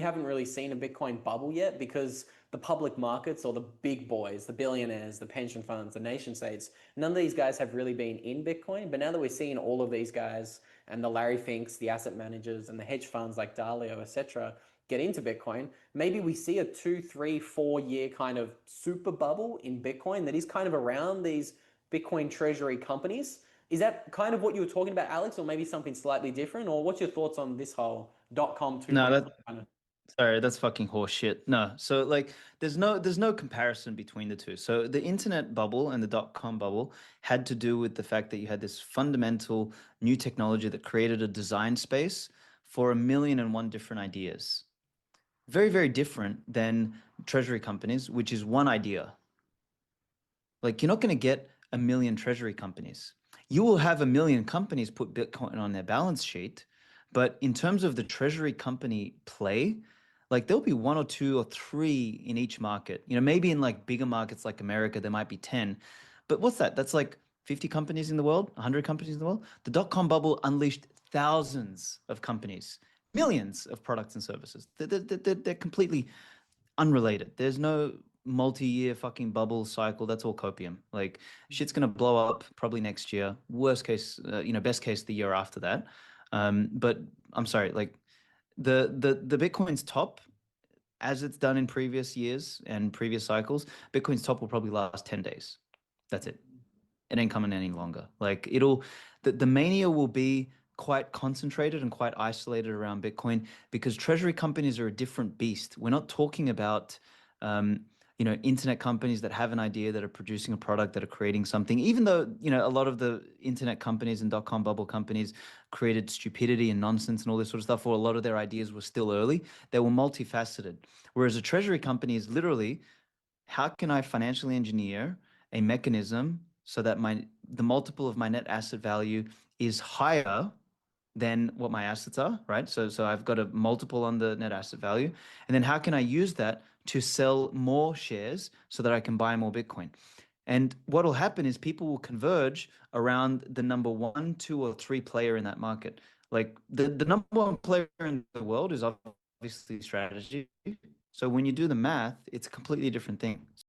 haven't really seen a Bitcoin bubble yet because the public markets or the big boys, the billionaires, the pension funds, the nation states, none of these guys have really been in Bitcoin. But now that we're seeing all of these guys and the Larry Finks, the asset managers, and the hedge funds like Dalio, etc., get into Bitcoin, maybe we see a 2, 3, 4 year kind of super bubble in Bitcoin that is kind of around these Bitcoin treasury companies. Is that kind of what you were talking about, Alex, or maybe something slightly different? Or what's your thoughts on this whole .com No, 2.0 that kind of? sorry, that's fucking horse shit. No. So like there's no comparison between the two. So the internet bubble and the dot-com bubble had to do with the fact that you had this fundamental new technology that created a design space for 1,000,001 different ideas. Very, very different than treasury companies, which is one idea. Like you're not going to get 1,000,000 treasury companies. You will have 1,000,000 companies put Bitcoin on their balance sheet, but in terms of the treasury company play, like there'll be one or two or three in each market. Maybe in like bigger markets like America, there might be 10. But what's that? That's like 50 companies in the world, 100 companies in the world. The dot-com bubble unleashed thousands of companies, millions of products and services. They're completely unrelated. There's no multi-year fucking bubble cycle. That's all copium. Like shit's gonna blow up probably next year. Worst case, best case the year after that. But I'm sorry, like the Bitcoin's top, as it's done in previous years and previous cycles, Bitcoin's top will probably last 10 days. That's it. It ain't coming any longer. Like the mania will be quite concentrated and quite isolated around Bitcoin because treasury companies are a different beast. We're not talking about, internet companies that have an idea, that are producing a product, that are creating something. Even though, a lot of the internet companies and dot-com bubble companies created stupidity and nonsense and all this sort of stuff, or a lot of their ideas were still early, they were multifaceted. Whereas a treasury company is literally, how can I financially engineer a mechanism so that the multiple of my net asset value is higher than what my assets are, right? So I've got a multiple on the net asset value. And then how can I use that to sell more shares so that I can buy more Bitcoin? And what will happen is people will converge around the number one, two, or three player in that market. Like the number one player in the world is obviously strategy. So when you do the math, it's a completely different thing.